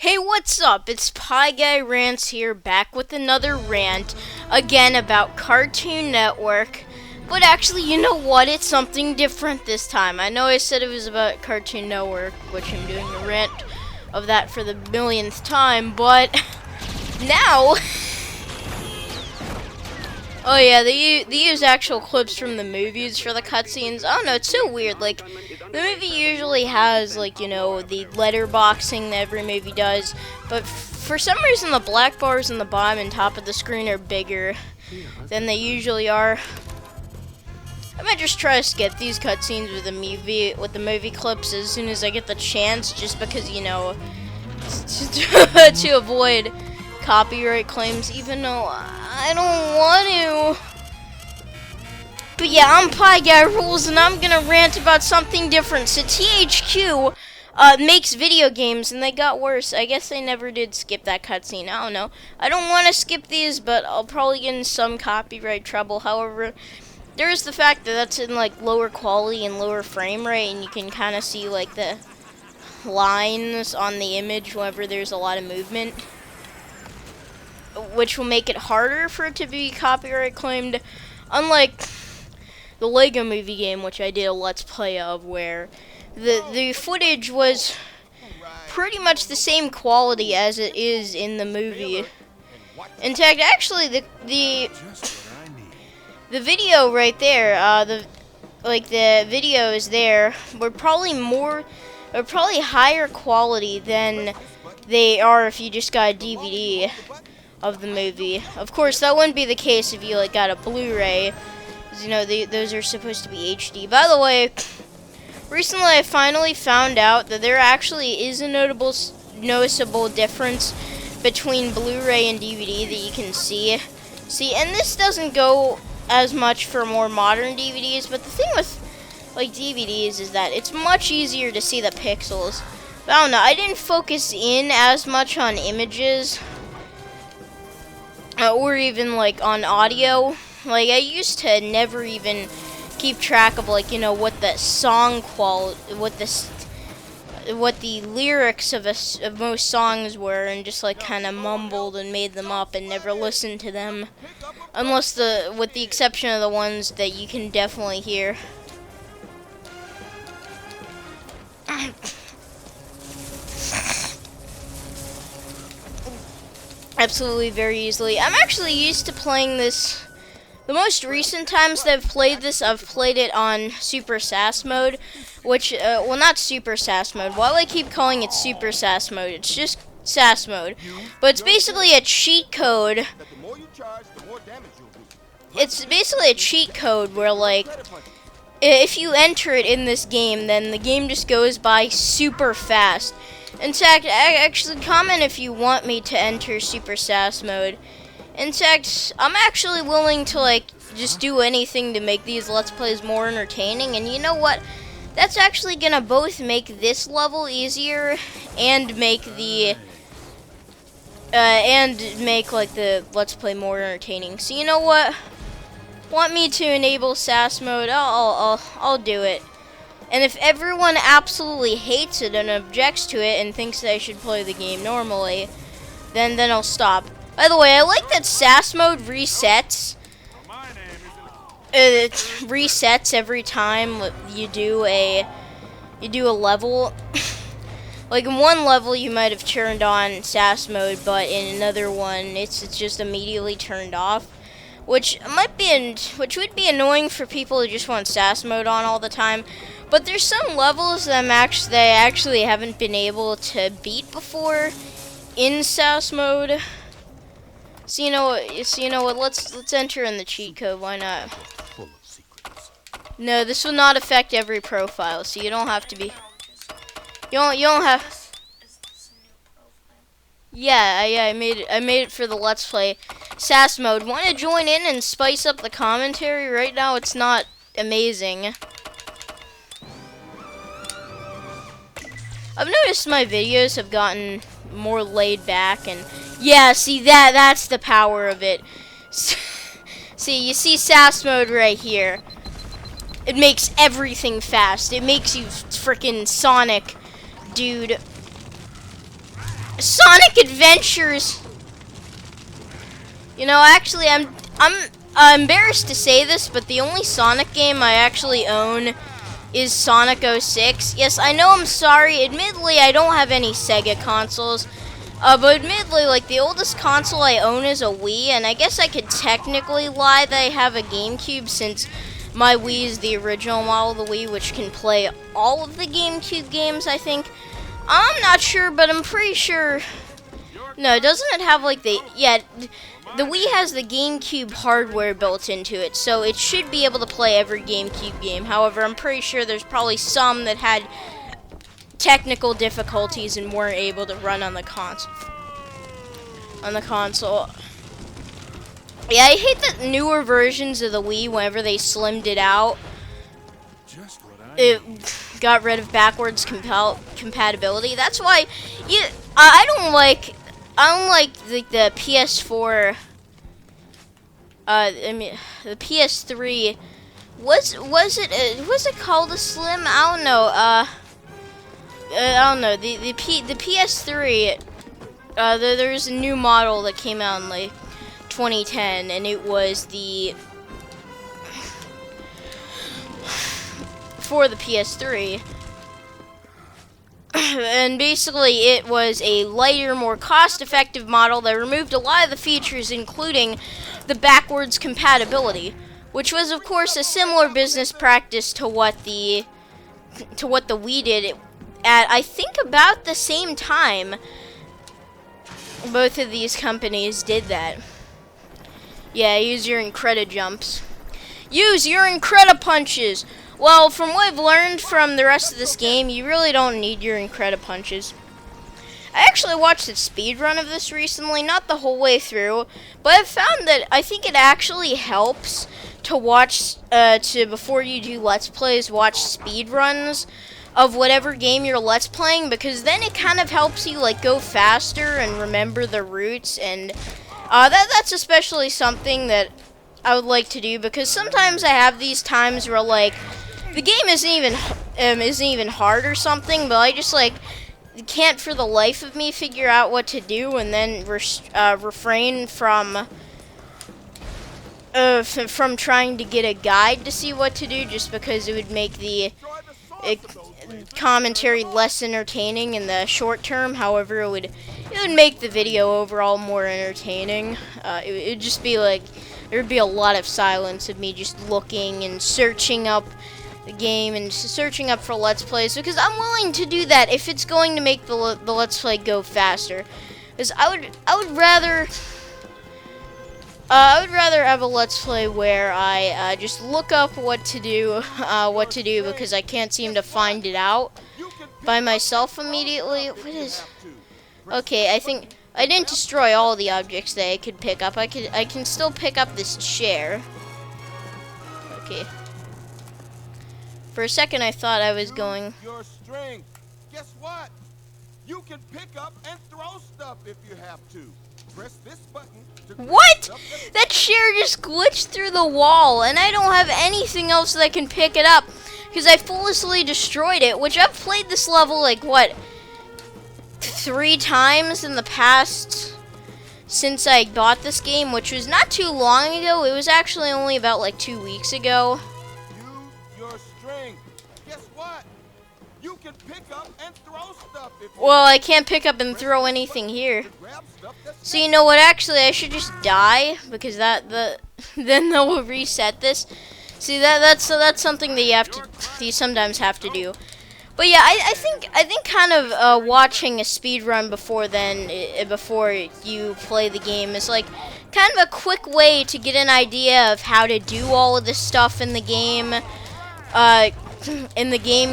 Hey, what's up? It's Pie Guy Rants here, back with another rant, again about Cartoon Network. But actually, you know what? It's something different this time. I know I said it was about Cartoon Network, which I'm doing a rant of that for the millionth time, but now... Oh yeah, they use actual clips from the movies for the cutscenes. I don't know, it's so weird. Like, the movie usually has, like, you know, the letterboxing that every movie does, but for some reason the black bars in the bottom and top of the screen are bigger than they usually are. I might just try to skip these cutscenes with the movie clips as soon as I get the chance, just because, you know, to avoid copyright claims, even though I don't want to. But yeah, I'm Pie Guy Rules, and I'm gonna rant about something different. So THQ makes video games, and they got worse. I guess they never did skip that cutscene. I don't know. I don't want to skip these, but I'll probably get in some copyright trouble. However, there is the fact that that's in like lower quality and lower frame rate, and you can kind of see like the lines on the image whenever there's a lot of movement, which will make it harder for it to be copyright claimed, unlike the Lego Movie game, which I did a Let's Play of, where the footage was pretty much the same quality as it is in the movie. In fact, actually, the video right there, the videos there were probably higher quality than they are if you just got a DVD of the movie. Of course, that wouldn't be the case if you like got a Blu-ray, because you know those are supposed to be HD. By the way, recently I finally found out that there actually is a noticeable difference between Blu-ray and DVD that you can see. And this doesn't go as much for more modern DVDs, but the thing with like DVDs is that it's much easier to see the pixels. But I don't know, I didn't focus in as much on images or even like on audio. Like, I used to never even keep track of, like, you know, what the song what the lyrics of most songs were, and just like kind of mumbled and made them up and never listened to them, unless with the exception of the ones that you can definitely hear. Absolutely, very easily. I'm actually used to playing this. The most recent times that I've played this, I've played it on Super SAS mode, which, well, not Super SAS mode. Why do I keep calling it Super SAS mode? It's just SAS mode. But it's basically a cheat code. It's basically a cheat code where, like, if you enter it in this game, then the game just goes by super fast. In fact, actually comment if you want me to enter Super SAS mode. In fact, I'm actually willing to like just do anything to make these Let's Plays more entertaining, and you know what? That's actually gonna both make this level easier and make like the Let's Play more entertaining. So you know what? Want me to enable SAS mode? I'll do it. And if everyone absolutely hates it and objects to it and thinks that I should play the game normally, then I'll stop. By the way, I like that SAS mode resets. It resets every time you do a level. Like in one level, you might have turned on SAS mode, but in another one, it's just immediately turned off, which would be annoying for people who just want SAS mode on all the time. But there's some levels that I actually haven't been able to beat before in SAS mode. So you know what? Let's enter in the cheat code. Why not? No, this will not affect every profile, so you don't have to be. You don't have. Yeah, I made it for the Let's Play SAS mode. Want to join in and spice up the commentary? Right now, it's not amazing. I've noticed my videos have gotten more laid back, and yeah, see that's the power of it. See, you see SAS mode right here. It makes everything fast. It makes you frickin' Sonic, dude. Sonic Adventures. You know, actually, I'm embarrassed to say this, but the only Sonic game I actually own is Sonic 06. Yes, I know, I'm sorry. Admittedly, I don't have any Sega consoles. But admittedly, like, the oldest console I own is a Wii, and I guess I could technically lie that I have a GameCube, since my Wii is the original model of the Wii, which can play all of the GameCube games, I think. I'm not sure, but I'm pretty sure... No, doesn't it have, like, the... Yeah, the Wii has the GameCube hardware built into it, so it should be able to play every GameCube game. However, I'm pretty sure there's probably some that had technical difficulties and weren't able to run on the console. Yeah, I hate that newer versions of the Wii, whenever they slimmed it out, it got rid of backwards compatibility. That's why I don't like the PS4. I mean, the PS3. Was it called a slim? I don't know. I don't know. The PS3. There's a new model that came out in like 2010, and it was for the PS3. And basically it was a lighter, more cost-effective model that removed a lot of the features, including the backwards compatibility, which was of course a similar business practice to what the Wii did at, I think, about the same time. Both of these companies did that. Yeah, use your Incredi jumps. Use your Incredi punches! Well, from what I've learned from the rest of this game, you really don't need your Incredi punches. I actually watched a speedrun of this recently, not the whole way through, but I've found that I think it actually helps to watch, before you do Let's Plays, watch speedruns of whatever game you're Let's Playing, because then it kind of helps you, like, go faster and remember the routes, and that's especially something that I would like to do, because sometimes I have these times where, like, the game isn't even hard or something, but I just, like, can't for the life of me figure out what to do, and then refrain from trying to get a guide to see what to do, just because it would make the commentary less entertaining in the short term. However, it would make the video overall more entertaining. It would just be like, there would be a lot of silence of me just looking and searching up the game and searching up for Let's Plays, because I'm willing to do that if it's going to make the Let's Play go faster. Because I would rather have a Let's Play where I just look up what to do, because I can't seem to find it out by myself immediately. What is? Okay, I think I didn't destroy all the objects that I could pick up. I can still pick up this chair. Okay. For a second, I thought I was going. Your strength. Guess what? You can pick up and throw stuff if you have to. Press this button. What? That chair just glitched through the wall, and I don't have anything else that can pick it up because I foolishly destroyed it. Which I've played this level like what, 3 times in the past since I bought this game, which was not too long ago. It was actually only about like 2 weeks ago. Guess what? You can pick up and throw stuff if you Well, I can't pick up and throw anything here. So you know what? Actually, I should just die, because then they'll reset this. See, that's something that you sometimes have to do. But yeah, I think kind of watching a speedrun before you play the game is like kind of a quick way to get an idea of how to do all of this stuff in the game.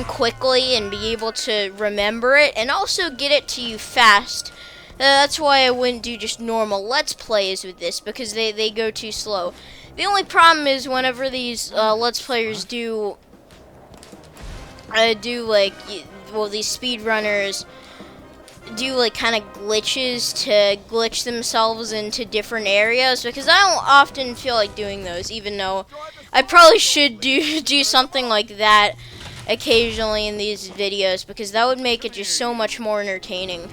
Quickly and be able to remember it and also get it to you fast. That's why I wouldn't do just normal Let's Plays with this, because they go too slow. The only problem is whenever these Let's Players do these speedrunners do like kind of glitches to glitch themselves into different areas, because I don't often feel like doing those, even though I probably should do something like that occasionally in these videos, because that would make it just so much more entertaining.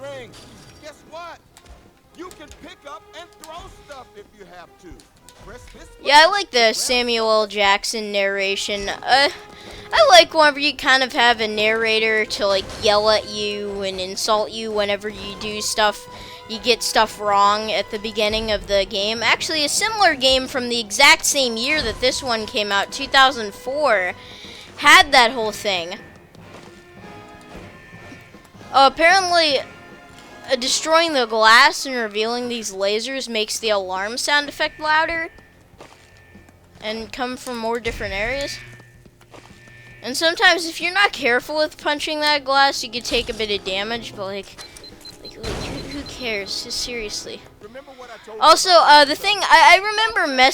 string. Guess what? You can pick up and throw stuff if you have to. Press this button. Yeah, I like the Samuel L. Jackson narration. I like whenever you kind of have a narrator to like yell at you and insult you whenever you do stuff. You get stuff wrong at the beginning of the game. Actually, a similar game from the exact same year that this one came out, 2004, had that whole thing. Apparently, destroying the glass and revealing these lasers makes the alarm sound effect louder and come from more different areas. And sometimes if you're not careful with punching that glass, you could take a bit of damage, but like who cares? Just seriously. Also, the thing, I remember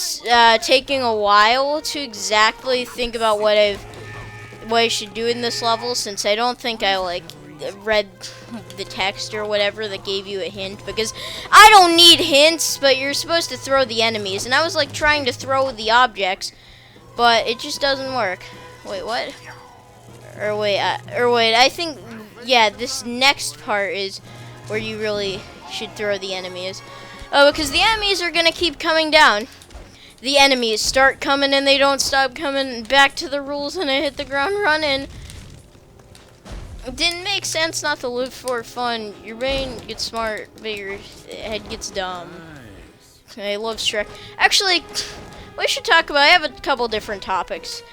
taking a while to exactly think about what I should do in this level, since I don't think I like read the text or whatever that gave you a hint, because I don't need hints, but you're supposed to throw the enemies, and I was like trying to throw the objects, but it just doesn't work. Wait, what? Or wait, I think, yeah, this next part is where you really should throw the enemies. Oh, because the enemies are gonna keep coming down. The enemies start coming and they don't stop coming. Back to the rules, and I hit the ground running. It didn't make sense not to live for fun. Your brain gets smart, but your head gets dumb. I love Shrek. Actually, we should talk about, I have a couple different topics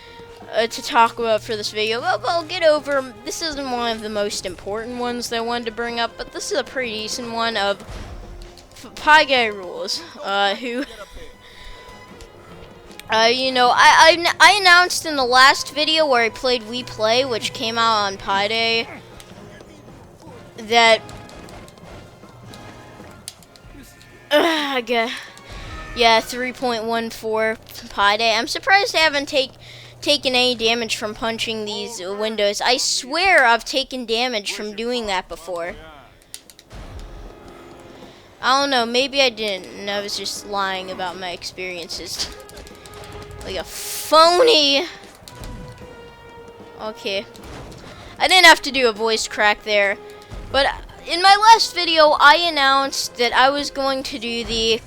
to talk about for this video. Well, I'll get over, this isn't one of the most important ones that I wanted to bring up, but this is a pretty decent one of Pie Guy Rules, who... you know, I announced in the last video where I played We Play, which came out on Pi Day, that, yeah, 3.14 Pi Day. I'm surprised I haven't taken any damage from punching these windows. I swear I've taken damage from doing that before. I don't know, maybe I didn't, and I was just lying about my experiences. Like a phony. Okay. I didn't have to do a voice crack there. But in my last video, I announced that I was going to do the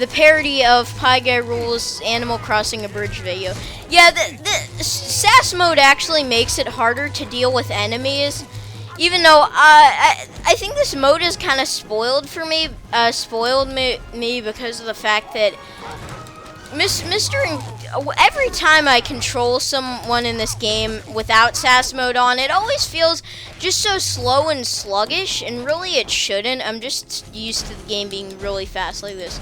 parody of Pie Guy Rules Animal Crossing Abridged video. Yeah, the SAS mode actually makes it harder to deal with enemies. Even though I think this mode is kind of spoiled for me. Spoiled me because of the fact that every time I control someone in this game without SAS mode on, it always feels just so slow and sluggish, and really it shouldn't. I'm just used to the game being really fast like this.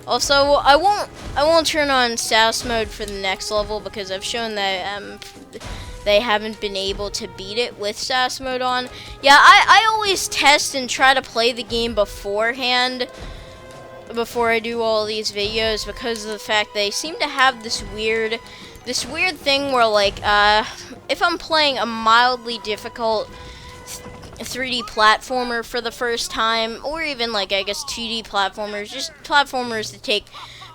Also, I won't turn on SAS mode for the next level because I've shown that they haven't been able to beat it with SAS mode on. Yeah, I always test and try to play the game beforehand before I do all these videos, because of the fact they seem to have this weird thing where, like, if I'm playing a mildly difficult 3D platformer for the first time, or even like, I guess, 2D platformers, just platformers that take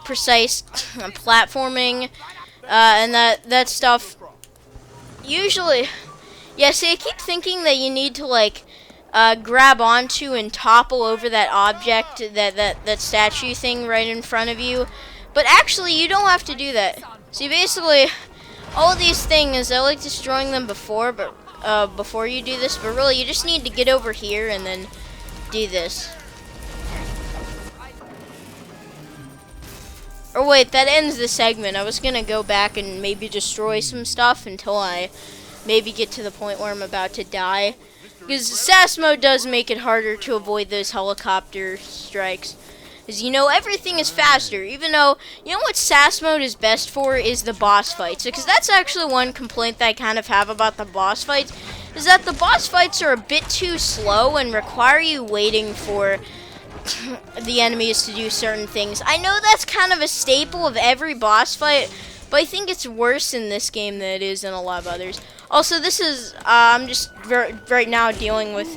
precise platforming, and that stuff, usually, yeah, see, I keep thinking that you need to, like, grab onto and topple over that object, that statue thing right in front of you. But actually, you don't have to do that. See, basically, all of these things, I like destroying them before you do this, but really, you just need to get over here and then do this. Or wait, that ends the segment. I was gonna go back and maybe destroy some stuff until I maybe get to the point where I'm about to die. Because SAS mode does make it harder to avoid those helicopter strikes. Because, you know, everything is faster. Even though, you know what SAS mode is best for is the boss fights. Because that's actually one complaint that I kind of have about the boss fights. Is that the boss fights are a bit too slow and require you waiting for the enemies to do certain things. I know that's kind of a staple of every boss fight, but I think it's worse in this game than it is in a lot of others. Also, this is, I'm just right now dealing with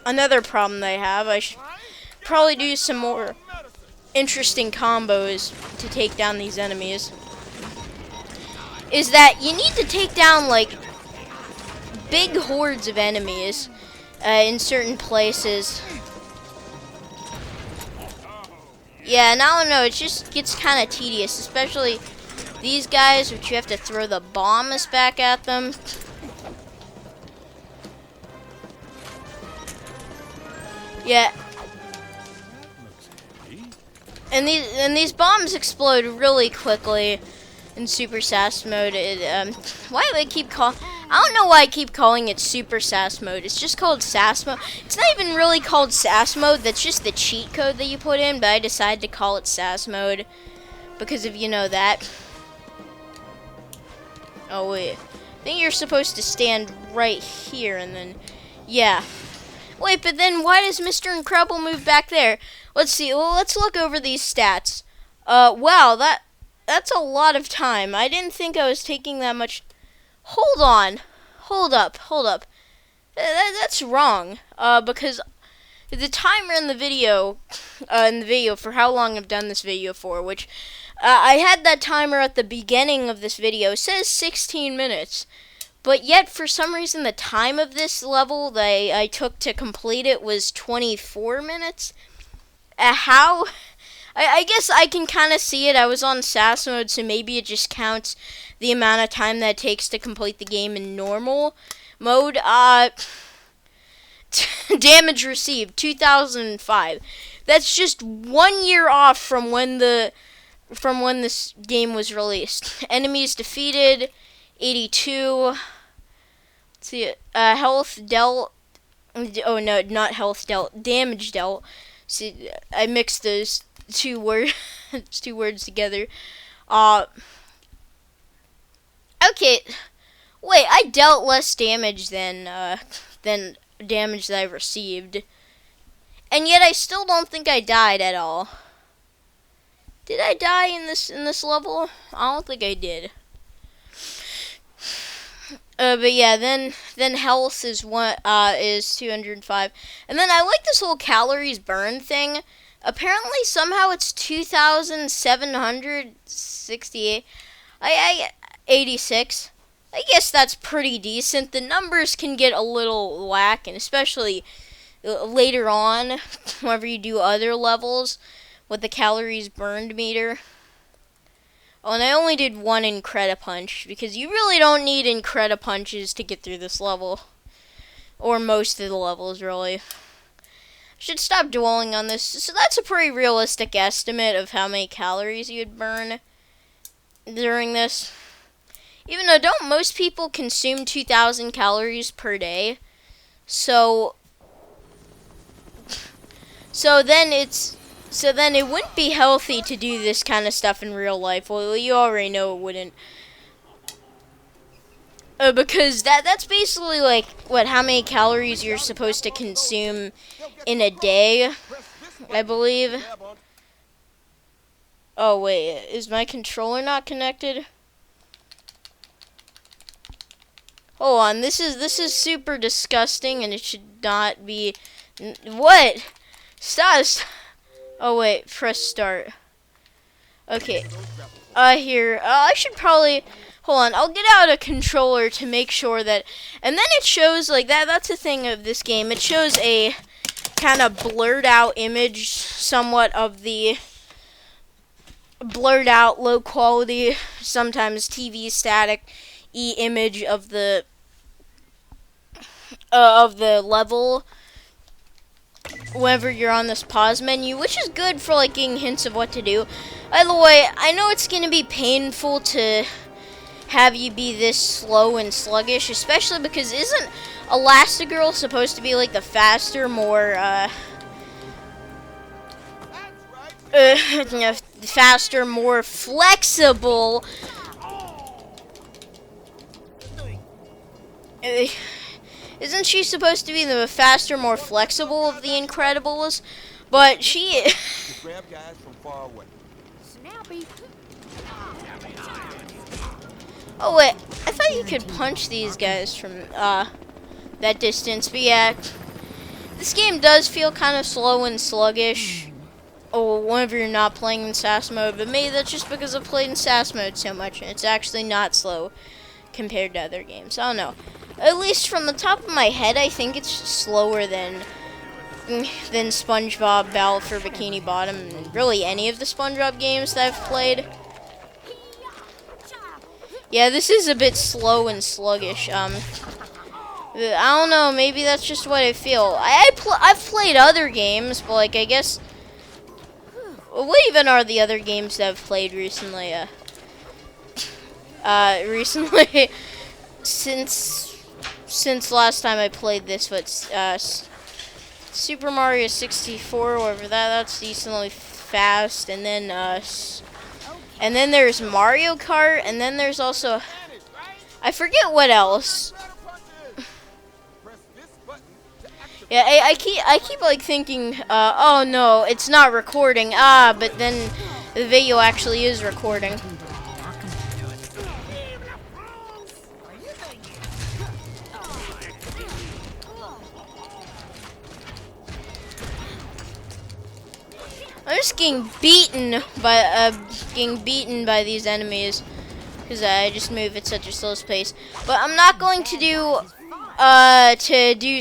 another problem that I have. I should probably do some more interesting combos to take down these enemies. Is that you need to take down, like, big hordes of enemies. in certain places. Yeah, and I don't know, it just gets kind of tedious, especially these guys, which you have to throw the bombs back at them. Yeah. And these bombs explode really quickly in Super SAS mode. Why do I keep I don't know why I keep calling it Super SAS mode. It's just called SAS mode. It's not even really called SAS mode. That's just the cheat code that you put in. But I decided to call it SAS mode because of, you know, that. Oh wait, I think you're supposed to stand right here and then, yeah. Wait, but then why does Mr. Incredible move back there? Let's see. Well, let's look over these stats. Wow, that's a lot of time. I didn't think I was taking that much. Hold on. Hold up. That's wrong. Because the timer in the video for how long I've done this video for, which I had that timer at the beginning of this video, says 16 minutes. But yet, for some reason, the time of this level that I took to complete it was 24 minutes. How? I guess I can kind of see it. I was on SAS mode, so maybe it just counts the amount of time that it takes to complete the game in normal mode. Damage received, 2005. That's just 1 year off from when this game was released. Enemies defeated, 82. See, health dealt. Oh no, not health dealt. Damage dealt. See, I mixed those two words together. Okay. Wait, I dealt less damage than damage that I received, and yet I still don't think I died at all. Did I die in this level? I don't think I did. But yeah, then health is 205, and then I like this whole calories burned thing. Apparently, somehow it's 2,768. 86. I guess that's pretty decent. The numbers can get a little whack, and especially later on, whenever you do other levels with the calories burned meter. Oh, and I only did one Incredipunch, because you really don't need Incredipunches to get through this level. Or most of the levels, really. I should stop dwelling on this. So that's a pretty realistic estimate of how many calories you'd burn during this. Even though, don't most people consume 2,000 calories per day? So then it wouldn't be healthy to do this kind of stuff in real life. Well, you already know it wouldn't. Because that's basically like, how many calories you're supposed to consume in a day, I believe. Oh, wait, is my controller not connected? Hold on, this is super disgusting, and it should not be. What? Stop. Oh wait, press start. Okay. Here. I should probably. Hold on, I'll get out a controller to make sure that. And then it shows like that. That's the thing of this game. It shows a kind of blurred out image, somewhat of the blurred out, low quality, sometimes TV static image of the level whenever you're on this pause menu, which is good for like getting hints of what to do. By the way, I know it's gonna be painful to have you be this slow and sluggish, especially because isn't Elastigirl supposed to be like the faster, more faster, more flexible isn't she supposed to be the faster, more flexible of the Incredibles? But she Grab guys from far away. Snappy. Oh wait, I thought you could punch these guys from that distance, but yeah, this game does feel kind of slow and sluggish. Oh, whenever you're not playing in SAS mode, but maybe that's just because I've played in SAS mode so much, and it's actually not slow compared to other games. I don't know. At least from the top of my head, I think it's slower than SpongeBob Battle for Bikini Bottom, and really any of the SpongeBob games that I've played. Yeah, this is a bit slow and sluggish. I don't know, maybe that's just what I feel. I've played other games, but like I guess, what even are the other games that I've played recently? Recently, since last time I played this, but Super Mario 64, whatever that's decently fast, and then there's Mario Kart, and then there's also, I forget what else. Yeah, I keep like thinking, oh no, it's not recording. But then the video actually is recording. I'm just getting beaten by these enemies because I just move at such a slow pace. But I'm not going to do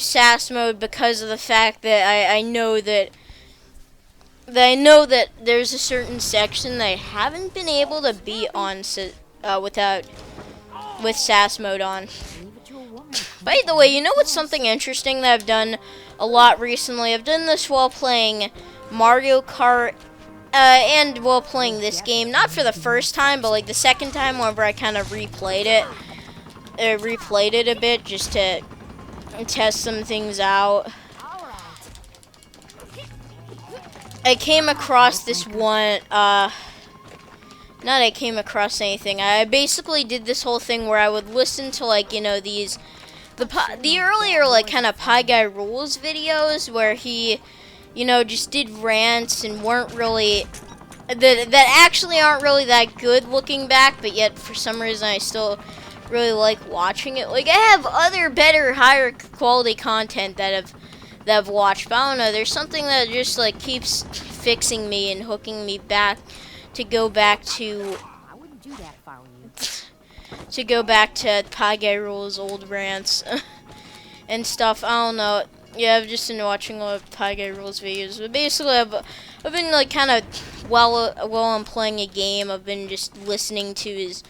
SAS mode because of the fact that I know that there's a certain section that I haven't been able to beat on with SAS mode on. By the way, you know what's something interesting that I've done a lot recently? I've done this while playing Mario Kart and while playing this game. Not for the first time, but like the second time whenever I kind of replayed it a bit just to test some things out. I came across this one, not I came across anything. I basically did this whole thing where I would listen to like, you know, the earlier like kind of Pie Guy Rules videos where he, you know, just did rants and weren't really, that actually aren't really that good looking back, but yet for some reason I still really like watching it. Like I have other better, higher quality content that I've watched, but I don't know, there's something that just like keeps fixing me and hooking me back to go back to I wouldn't do that if I were you. Pie Guy Rules old rants and stuff. I don't know. Yeah, I've just been watching a lot of Pie Guy Rules videos, but basically I've been like kind of while I'm playing a game, I've been just listening to his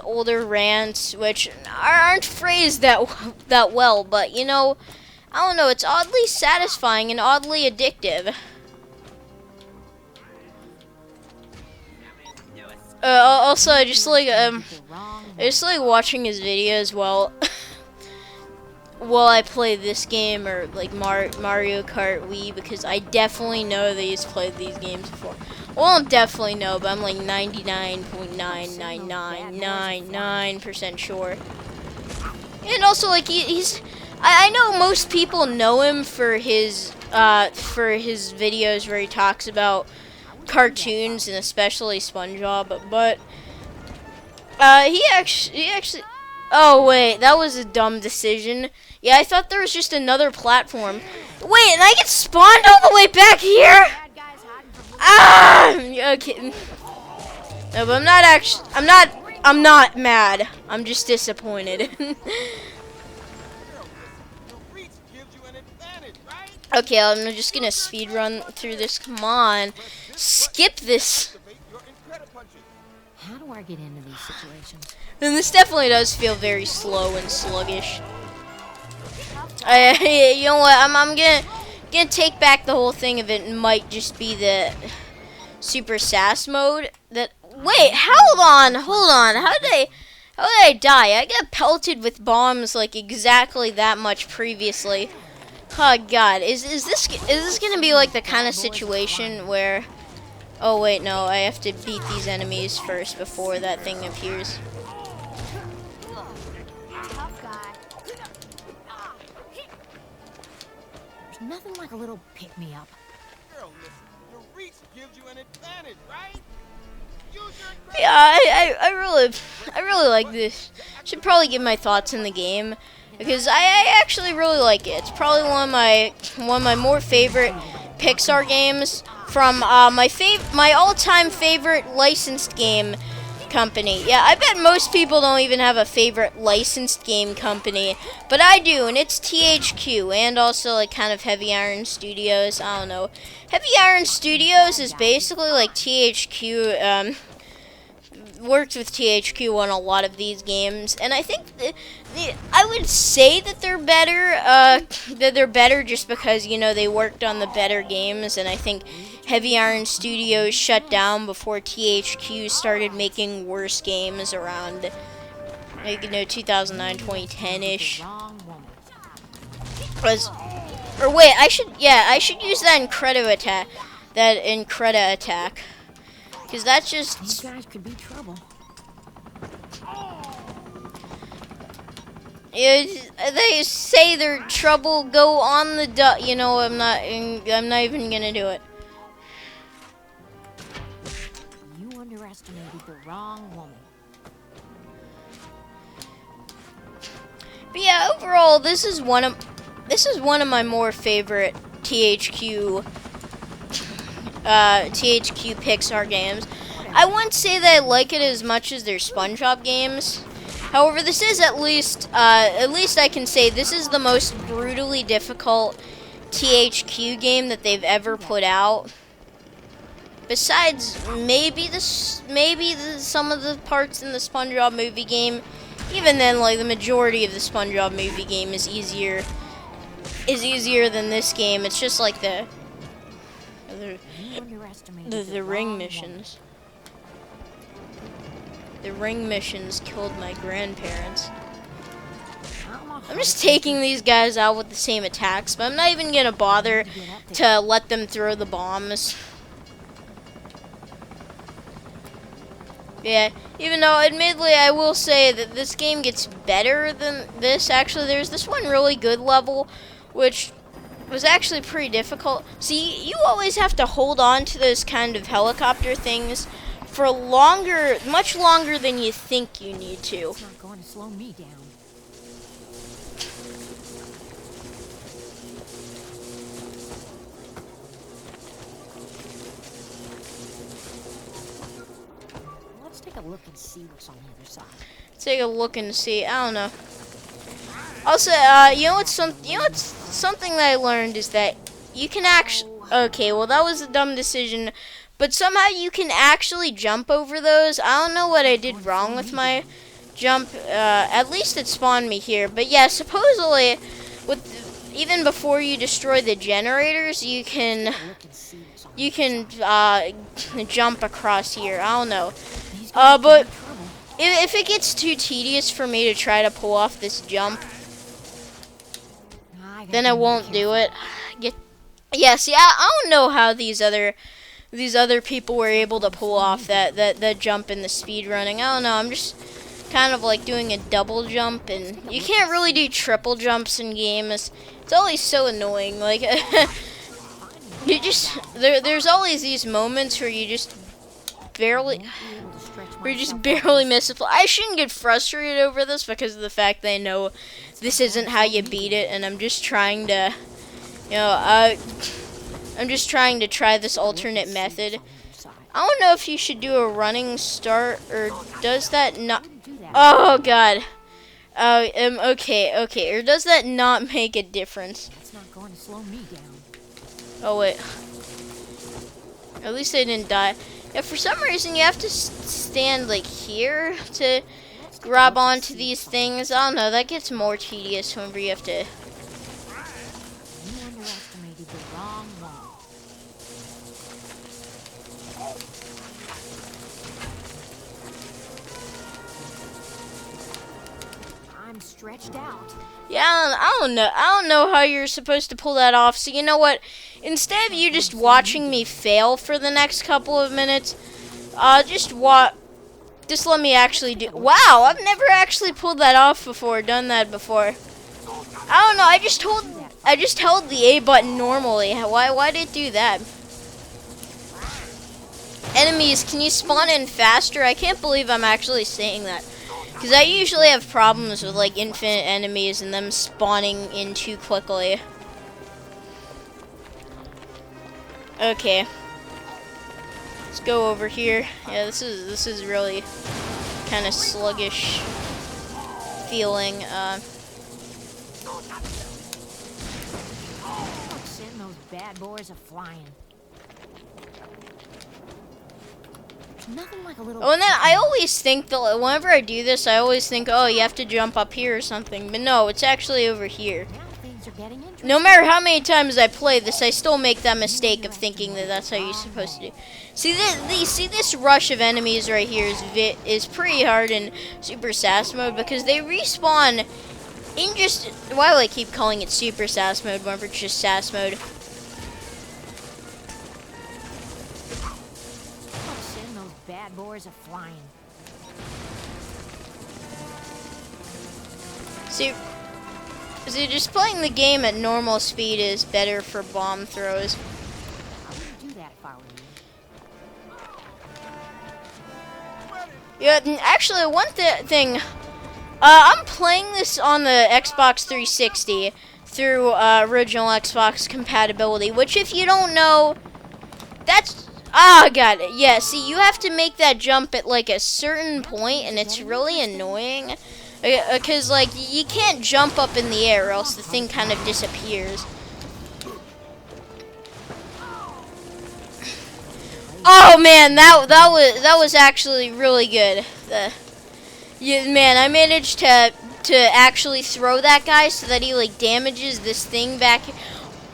older rants, which aren't phrased that well, but you know, I don't know, it's oddly satisfying and oddly addictive. Also, I just like watching his videos while I play this game or like Mario Kart Wii, because I definitely know that he's played these games before. Well, I don't definitely know, but I'm like 99.99999% sure. And also, like I know most people know him for his videos where he talks about cartoons and especially SpongeBob, but he actually. Oh wait, that was a dumb decision. Yeah, I thought there was just another platform. Wait, and I get spawned all the way back here? Ah! Okay. No, but I'm not mad. I'm just disappointed. Okay, I'm just gonna speed run through this. Come on. Skip this. How do I get into these situations? And this definitely does feel very slow and sluggish. You know what? I'm gonna take back the whole thing of it might just be the Super SAS mode. Wait, hold on. How did I die? I got pelted with bombs like exactly that much previously. Oh God, is this gonna be like the kind of situation where? Oh wait, no, I have to beat these enemies first before that thing appears. There's nothing like a little pick-me-up. Girl, listen, your reach gives you an advantage, right? Yeah, I really like this. Should probably give my thoughts in the game because I actually really like it. It's probably one of my more favorite Pixar games. From my all-time favorite licensed game company. Yeah, I bet most people don't even have a favorite licensed game company, but I do, and it's THQ, and also like kind of Heavy Iron Studios. I don't know. Heavy Iron Studios is basically like THQ. Worked with THQ on a lot of these games, and I think I would say that they're better. That they're better just because they worked on the better games, and I think Heavy Iron Studios shut down before THQ started making worse games around 2009, 2010 ish. Or wait, I should use that Incredible attack. That Incredible attack. Because that's just... These guys could be trouble. They say they're trouble, go on the I'm not even gonna do it. You underestimated the wrong woman. But yeah, overall, this is one of my more favorite THQ Pixar games. I wouldn't say that I like it as much as their SpongeBob games. However, this is at least I can say this is the most brutally difficult THQ game that they've ever put out. Besides some of the parts in the SpongeBob movie game. Even then, like the majority of the SpongeBob movie game is easier than this game. It's just like the ring missions. The ring missions killed my grandparents. I'm just taking these guys out with the same attacks, but I'm not even gonna bother to let them throw the bombs. Yeah, even though admittedly I will say that this game gets better than this. Actually, there's this one really good level, which was actually pretty difficult. See, you always have to hold on to those kind of helicopter things for much longer than you think you need to. It's not going to slow me down. Let's take a look and see what's on the other side. Take a look and see. I don't know. Also, what's something that I learned is that you can actually. Okay, well that was a dumb decision, but somehow you can actually jump over those. I don't know what I did wrong with my jump. At least it spawned me here. But yeah, supposedly, even before you destroy the generators, you can jump across here. I don't know. But if it gets too tedious for me to try to pull off this jump, then I won't do it. Yeah, see, I don't know how these other people were able to pull off that jump in the speed running. I don't know. I'm just kind of like doing a double jump, and you can't really do triple jumps in games. It's always so annoying. Like there's always these moments where you just barely miss a I shouldn't get frustrated over this because of the fact that I know this isn't how you beat it, and I'm just trying to, I'm just trying to try this alternate method. I don't know if you should do a running start, or does that not? Oh God. Okay. Or does that not make a difference? It's not going to slow me down. Oh wait. At least I didn't die. Yeah, for some reason you have to stand like here to grab onto these things. I don't know, that gets more tedious whenever you have to. You underestimated the wrong one. I'm stretched out. Yeah, I don't know how you're supposed to pull that off. So you know what? Instead of you just watching me fail for the next couple of minutes, just let me actually do. Wow, I've never actually pulled that off before, done that before. I don't know. I just held the A button normally. Why did it do that? Enemies, can you spawn in faster? I can't believe I'm actually saying that. Because I usually have problems with like infinite enemies and them spawning in too quickly. Okay. Let's go over here. Yeah, this is really kind of sluggish feeling. Send those bad boys a flying. Nothing like a little. Oh, and then I always think that whenever I do this, I always think, oh, you have to jump up here or something. But no, it's actually over here. Now things are getting interesting. No matter how many times I play this, I still make that mistake of thinking that that's how you're supposed to do. See this rush of enemies right here is pretty hard in Super SAS mode because they respawn in just. Why do I keep calling it Super SAS mode whenever it's just SAS mode? Send those bad boys a flying. See, just playing the game at normal speed is better for bomb throws. I wouldn't do that if I were you. Yeah, and actually, one thing, I'm playing this on the Xbox 360 through original Xbox compatibility, which if you don't know, that's, got it. Yeah, see, you have to make that jump at like a certain point, and it's really annoying. Because, like, you can't jump up in the air or else the thing kind of disappears. Oh, man, that was actually really good. Man, I managed to actually throw that guy so that he, like, damages this thing back.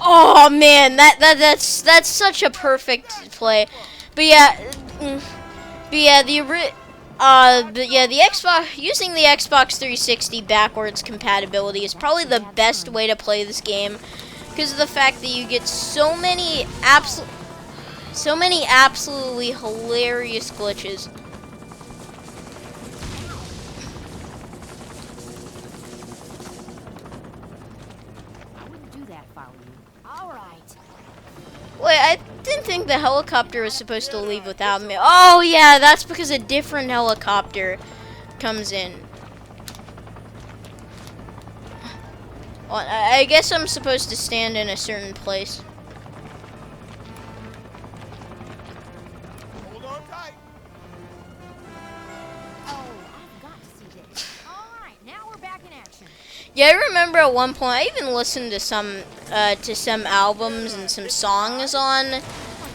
Oh, man, that's such a perfect play. But, yeah, the Xbox, using the Xbox 360 backwards compatibility is probably the best way to play this game because of the fact that you get so many absolutely hilarious glitches. I wouldn't do that if I were you. All right. Wait, I didn't think the helicopter was supposed to leave without me. Oh yeah, that's because a different helicopter comes in. Well, I guess I'm supposed to stand in a certain place. Hold on tight. Oh, I've got to see this. All right, now we're back in action. Yeah, I remember at one point I even listened to some albums and some songs on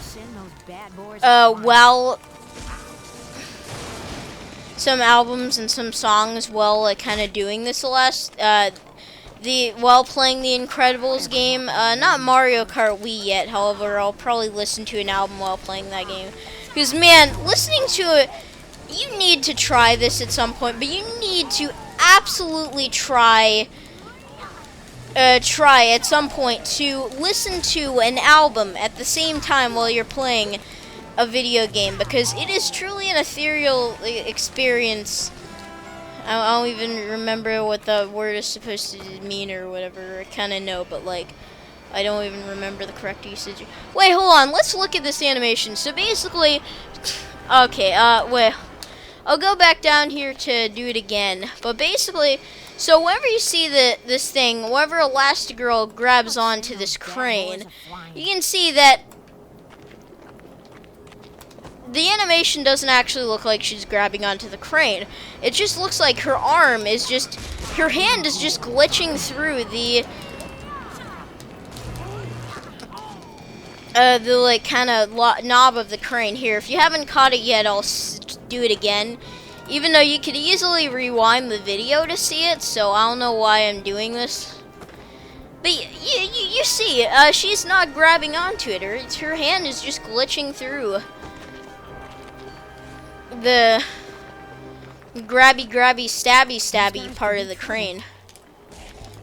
Send those bad boys a flying. some albums and some songs while like kind of doing this while playing the Incredibles game. Not Mario Kart Wii yet, however, I'll probably listen to an album while playing that game. Because man, listening to it, you need to try this at some point, but you need to absolutely try at some point to listen to an album at the same time while you're playing a video game, because it is truly an ethereal experience. I don't even remember what the word is supposed to mean or whatever. I kind of know, but like I don't even remember the correct usage. Wait, hold on. Let's look at this animation. So basically, okay, wait. I'll go back down here to do it again. But basically, so whenever you see this thing, whenever Elastigirl grabs onto this crane, you can see that the animation doesn't actually look like she's grabbing onto the crane. It just looks like her hand is just glitching through the like kind of knob of the crane here. If you haven't caught it yet, I'll do it again. Even though you could easily rewind the video to see it, so I don't know why I'm doing this. But you see, she's not grabbing onto it. Her hand is just glitching through the grabby, stabby part of the crane.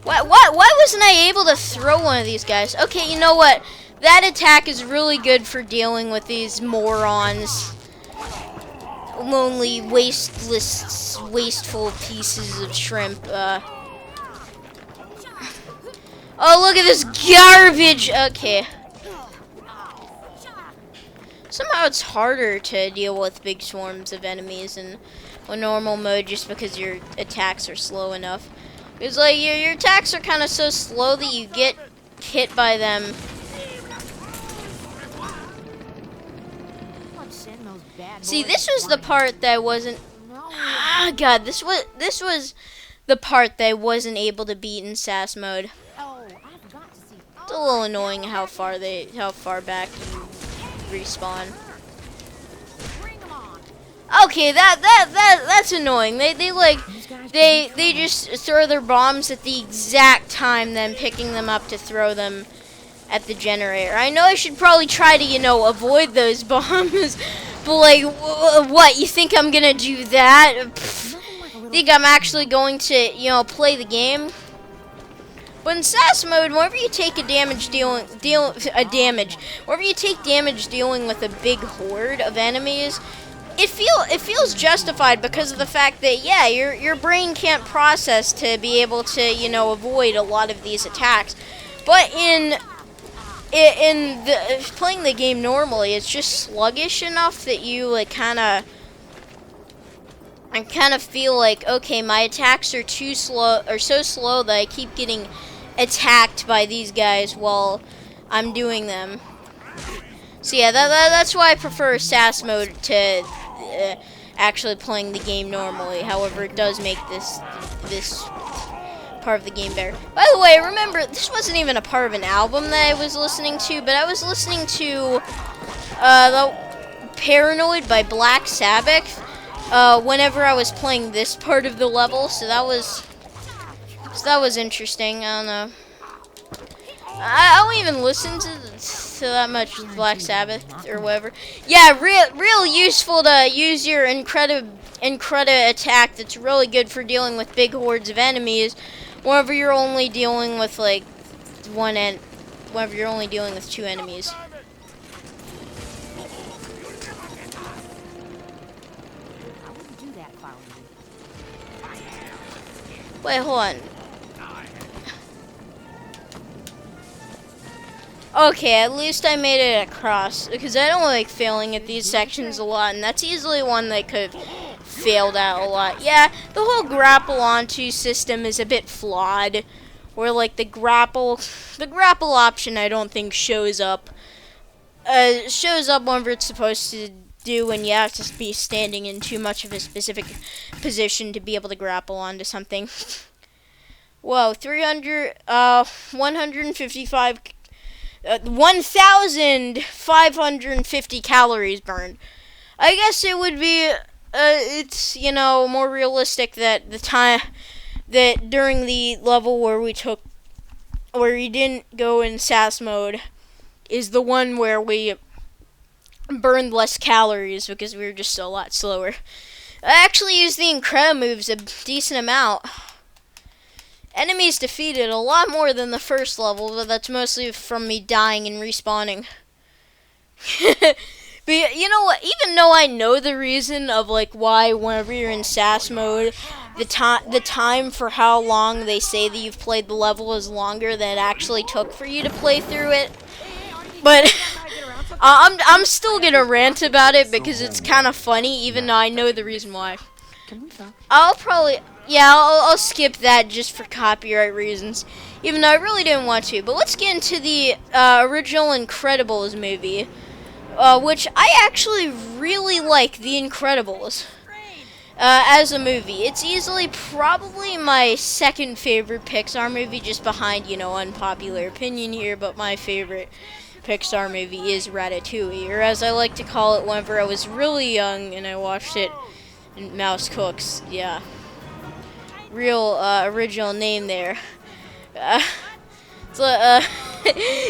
Why wasn't I able to throw one of these guys? Okay, you know what? That attack is really good for dealing with these morons. Lonely, wasteful pieces of shrimp. Oh, look at this garbage! Okay. Somehow it's harder to deal with big swarms of enemies in a normal mode just because your attacks are slow enough. It's like your attacks are kind of so slow that you get hit by them. those bad See, boys this was the flying. part that wasn't. No. Ah, God, this was the part that I wasn't able to beat in SAS mode. Oh, I've got to see. It's a little annoying how far back you respawn. Bring 'em on. Okay, that's annoying. They just throw their bombs at the exact time, then picking them up to throw them at the generator. I know I should probably try to, avoid those bombs, but like, what? You think I'm gonna do that? Pfft. Nothing like a little. Think I'm actually going to, play the game? But in SAS mode, whenever you take whenever you take damage dealing with a big horde of enemies, it feels justified because of the fact that your brain can't process to be able to avoid a lot of these attacks. But playing the game normally, it's just sluggish enough that you kind of feel like, okay, my attacks are so slow that I keep getting attacked by these guys while I'm doing them. So yeah, that's why I prefer SAS mode to actually playing the game normally. However, it does make this part of the game better. By the way, remember, this wasn't even a part of an album that I was listening to, but I was listening to the Paranoid by Black Sabbath whenever I was playing this part of the level, so that was interesting. I don't know. I don't even listen to that much Black Sabbath or whatever. Yeah, real useful to use your Incredible attack. That's really good for dealing with big hordes of enemies. Whenever you're only dealing with like whenever you're only dealing with 2 enemies. I wouldn't do that if I were you. Wait, hold on. Okay, at least I made it across, because I don't like failing at these sections a lot, and that's easily one that could have failed at a lot. Yeah, the whole grapple onto system is a bit flawed, where like the grapple option I don't think shows up whenever it's supposed to do, and you have to be standing in too much of a specific position to be able to grapple onto something. Whoa, 1,550 calories burned. I guess it would be, it's, more realistic that that during the level where you didn't go in SAS mode is the one where we burned less calories because we were just a lot slower. I actually used the Incredible moves a decent amount. Enemies defeated a lot more than the first level, but that's mostly from me dying and respawning. But you know what? Even though I know the reason of like why whenever you're in SAS mode, the time for how long they say that you've played the level is longer than it actually took for you to play through it. But I'm still gonna rant about it because it's kind of funny, even though I know the reason why. Can we talk? I'll skip that just for copyright reasons, even though I really didn't want to. But let's get into the original Incredibles movie, which I actually really like The Incredibles as a movie. It's easily probably my second favorite Pixar movie, just behind, unpopular opinion here, but my favorite Pixar movie is Ratatouille, or as I like to call it whenever I was really young and I watched it, Mouse Cooks. Yeah. Real original name there.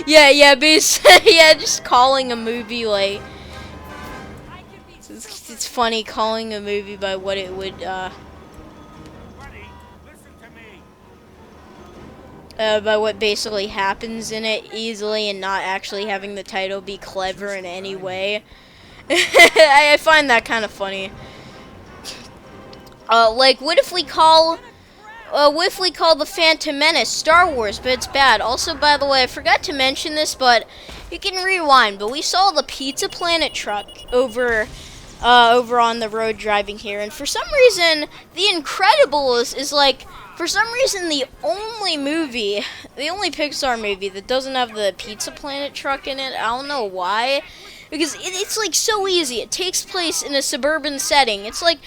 Yeah, basically, yeah, just calling a movie like it's funny calling a movie by what it would by what basically happens in it easily, and not actually having the title be clever in any way. I find that kind of funny. Like, what if we call The Phantom Menace Star Wars, but it's bad. Also, by the way, I forgot to mention this, but you can rewind, but we saw the Pizza Planet truck over on the road driving here, and for some reason, The Incredibles is like, for some reason, the only Pixar movie that doesn't have the Pizza Planet truck in it. I don't know why. because it's like so easy. It takes place in a suburban setting. It's like,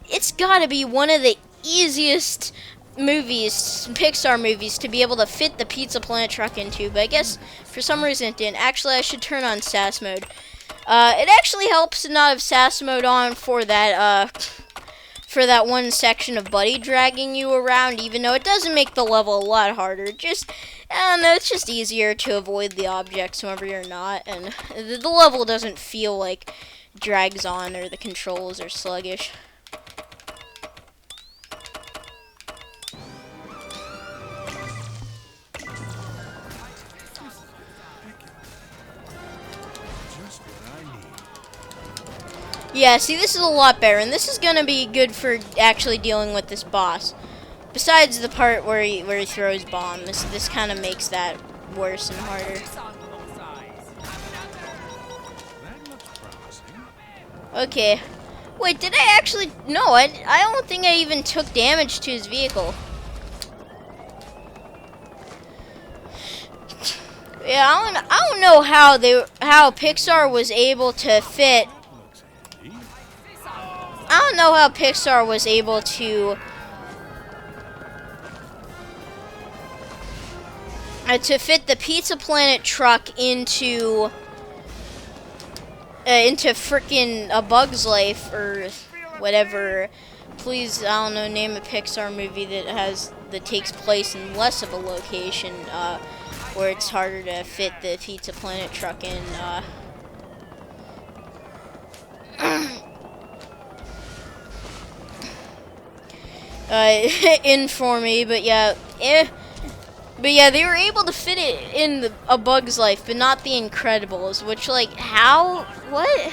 it's gotta be one of the easiest movies, Pixar movies, to be able to fit the Pizza Planet truck into, but I guess for some reason it didn't. Actually, I should turn on SAS mode. It actually helps to not have SAS mode on for that one section of Buddy dragging you around, even though it doesn't make the level a lot harder. I don't know, it's just easier to avoid the objects whenever you're not, and the level doesn't feel like drags on or the controls are sluggish. Yeah, see, this is a lot better, and this is gonna be good for actually dealing with this boss. Besides the part where he throws bombs, this kind of makes that worse and harder. Okay. Wait, did I actually? No, I don't think I even took damage to his vehicle. Yeah, I don't know how Pixar was able to fit. I don't know how Pixar was able to fit the Pizza Planet truck into frickin' A Bug's Life or whatever. Please, I don't know, name a Pixar movie that takes place in less of a location where it's harder to fit the Pizza Planet truck in. In for me, but yeah, But yeah, they were able to fit it in A Bug's Life, but not The Incredibles, which, like, how? What?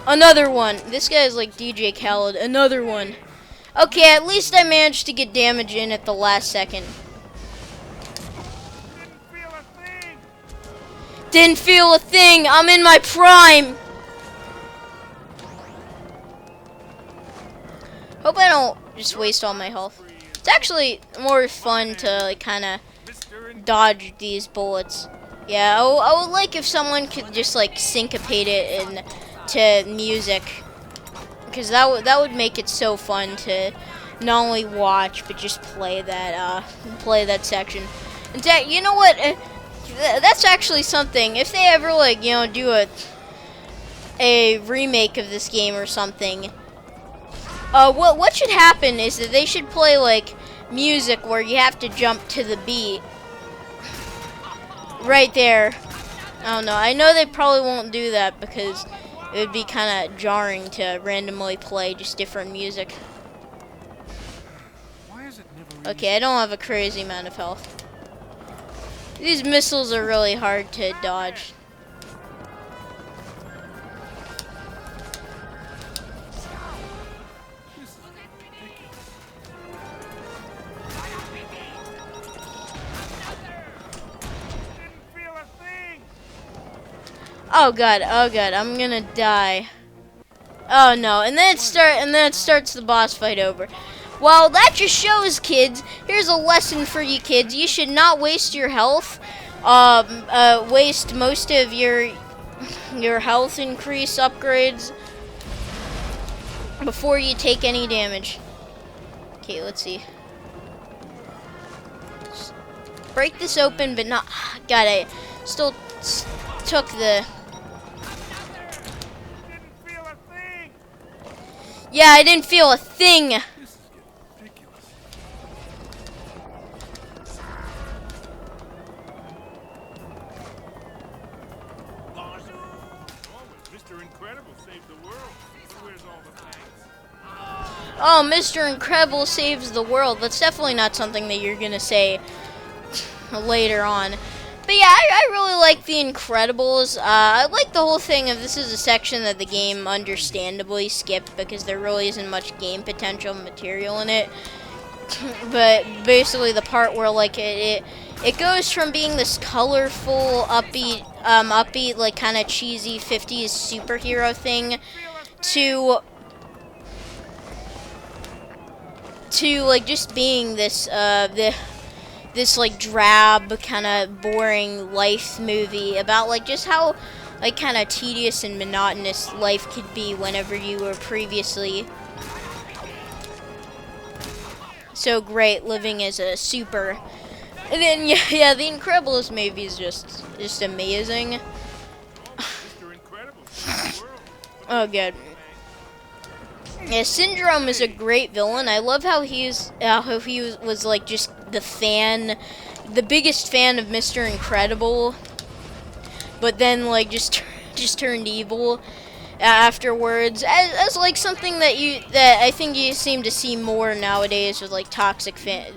Another one. This guy's like DJ Khaled. Another one. Okay, at least I managed to get damage in at the last second. Didn't feel a thing. I'm in my prime. Hope I don't just waste all my health. It's actually more fun to like kind of dodge these bullets. Yeah, I would like if someone could just like syncopate it to music, because that would make it so fun to not only watch but just play that section. In fact, you know what? That's actually something. If they ever like do a remake of this game or something. What should happen is that they should play like music where you have to jump to the beat. Right there. I don't know. I know they probably won't do that because it would be kind of jarring to randomly play just different music. Okay, I don't have a crazy amount of health. These missiles are really hard to dodge. Oh god, I'm gonna die. Oh no, and then it starts the boss fight over. Well, that just shows, kids. Here's a lesson for you kids. You should not waste your health. Waste most of your health increase upgrades before you take any damage. Okay, let's see. Just break this open, but not. God, I still took the. Yeah, I didn't feel a thing. This is ridiculous. Mr. Incredible saved the world. Where's all the thanks? Oh, Mr. Incredible saves the world. That's definitely not something that you're gonna say later on. But yeah, I really like The Incredibles. I like the whole thing of this is a section that the game understandably skipped because there really isn't much game potential material in it. But basically the part where like it goes from being this colorful, upbeat like kind of cheesy 50s superhero thing to like just being this this like drab, kind of boring life movie about like just how like kind of tedious and monotonous life could be whenever you were previously so great living as a super. And then yeah, the Incredibles movie is just amazing. Mr. Incredible. The world. Oh, good. Yeah, Syndrome is a great villain. I love how he was like just the biggest fan of Mr. Incredible, but then like just turned evil afterwards, as like something that I think you seem to see more nowadays with like toxic fans,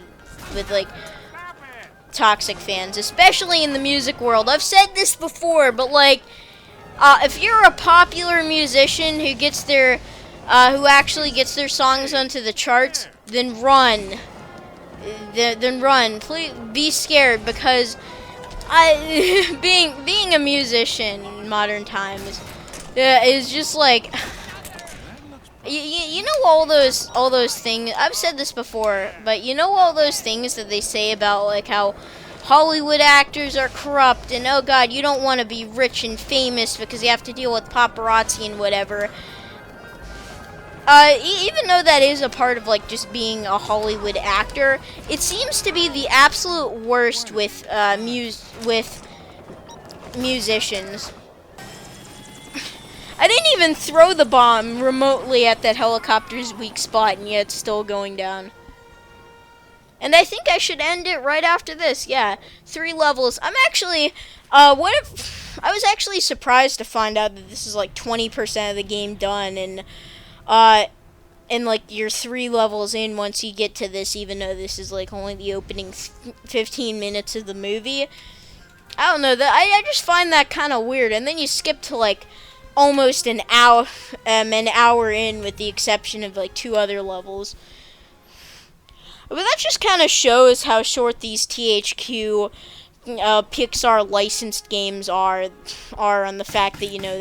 especially in the music world. I've said this before, but like, if you're a popular musician who actually gets their songs onto the charts, then run. Then run. Please be scared, because being a musician in modern times is just like you know all those things. I've said this before, but you know all those things that they say about like how Hollywood actors are corrupt, and oh god, you don't want to be rich and famous because you have to deal with paparazzi and whatever. Even though that is a part of like just being a Hollywood actor, it seems to be the absolute worst with musicians. I didn't even throw the bomb remotely at that helicopter's weak spot, and yet it's still going down. And I think I should end it right after this. Yeah, 3 levels. I'm actually, I was actually surprised to find out that this is like 20% of the game done, and like you're 3 levels in once you get to this, even though this is like only the opening 15 minutes of the movie. I don't know, I just find that kind of weird. And then you skip to like almost an hour in, with the exception of like 2 other levels. But that just kind of shows how short these THQ Pixar licensed games are on the fact that, you know,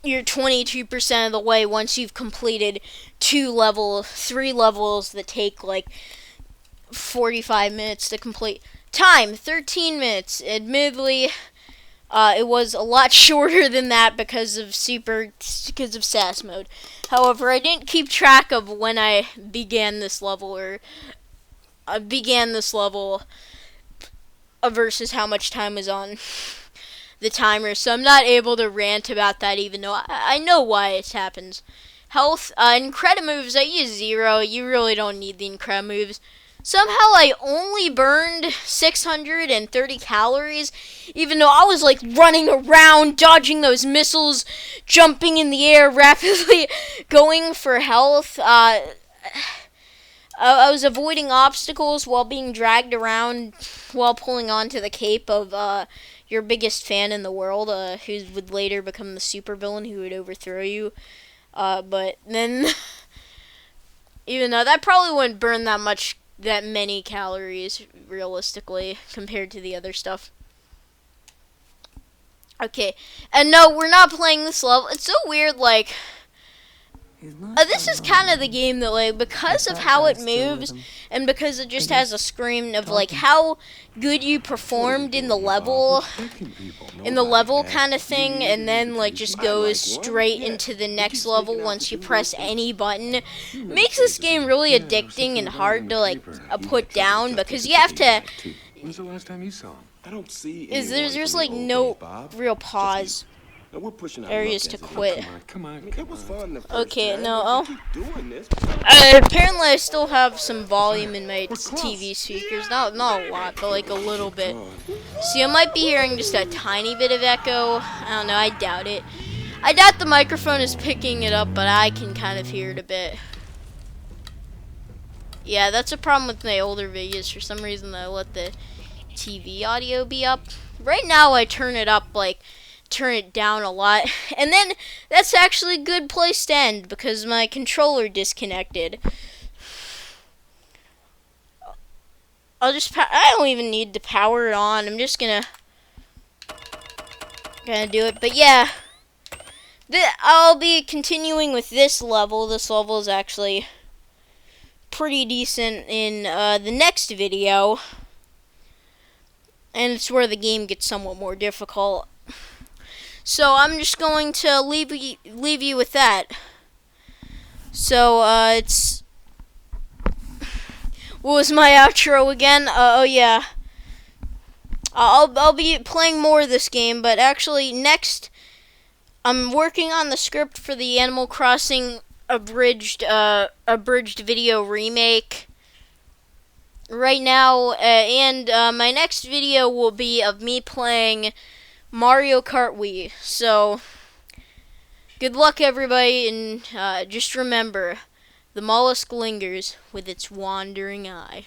you're 22% of the way once you've completed 3 levels that take like 45 minutes to complete. Time, 13 minutes. Admittedly, it was a lot shorter than that because of SASSMODE. However, I didn't keep track of when I began this level, versus how much time was on the timer, so I'm not able to rant about that, even though I know why it happens. Health, Incredi moves, I use 0. You really don't need the Incredi moves. Somehow I only burned 630 calories, even though I was like running around, dodging those missiles, jumping in the air rapidly, going for health. I was avoiding obstacles while being dragged around while pulling onto the cape of your biggest fan in the world, who would later become the supervillain who would overthrow you. But then, even though that probably wouldn't burn that many calories realistically compared to the other stuff. Okay, and no, we're not playing this level. It's so weird, like, this is kind of the game that, like, because of how it moves, and because it just has a screen of, like, how good you performed in the level kind of thing, and then, like, just goes straight into the next level once you press any button, makes this game really addicting and hard to, like, put down, because you have to... When's the last time you saw him? I don't see There's like no real pause we're pushing our areas to quit. Come on. It was fun the first Okay, time, no, but we keep doing this. apparently I still have some volume in my TV speakers. Not a lot, but like a little bit. See, I might be hearing just a tiny bit of echo. I don't know, I doubt it. I doubt the microphone is picking it up, but I can kind of hear it a bit. Yeah, that's a problem with my older videos. For some reason, I let the TV audio be up. Right now, I turn it up, like, turn it down a lot. And then, that's actually a good place to end, because my controller disconnected. I don't even need to power it on. I'm just gonna do it. But yeah, I'll be continuing with this level. This level is actually pretty decent in the next video. And it's where the game gets somewhat more difficult. So I'm just going to leave you with that. So it's, what was my outro again? Oh yeah, I'll be playing more of this game, but actually next I'm working on the script for the Animal Crossing abridged video remake right now, and my next video will be of me playing Mario Kart Wii. So good luck, everybody, and just remember, the mollusk lingers with its wandering eye.